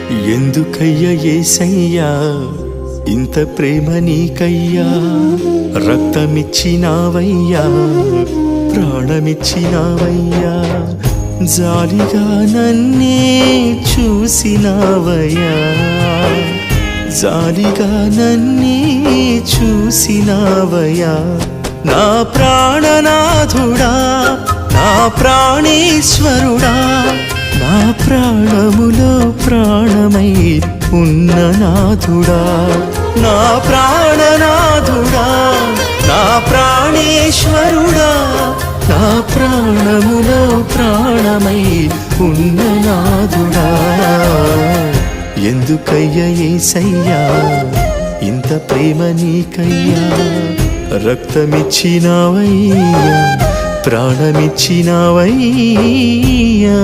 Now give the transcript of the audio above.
ఎందుకయ్యా యేసయ్యా ఇంత ప్రేమ నీకయ్యా, రక్తమిచ్చినావయ్యా, ప్రాణమిచ్చినావయ్యా, జాలిగా నన్నే చూసినావయ్యా, జాలిగా నన్నే చూసినావయ్యా. నా ప్రాణనాథుడా, నా ప్రాణేశ్వరుడా, నా ప్రాణములో ప్రాణమై ఉన్న నాథుడా, నా ప్రాణనాథుడా, నా ప్రాణేశ్వరుడా, నా ప్రాణములో ప్రాణమై ఉన్న నాథుడా. ఎందుకయ్యా యేసయ్యా ఇంత ప్రేమ నీకయ్యా, రక్తమిచ్చినావయ్యా, ప్రాణమిచ్చినావయ్యా.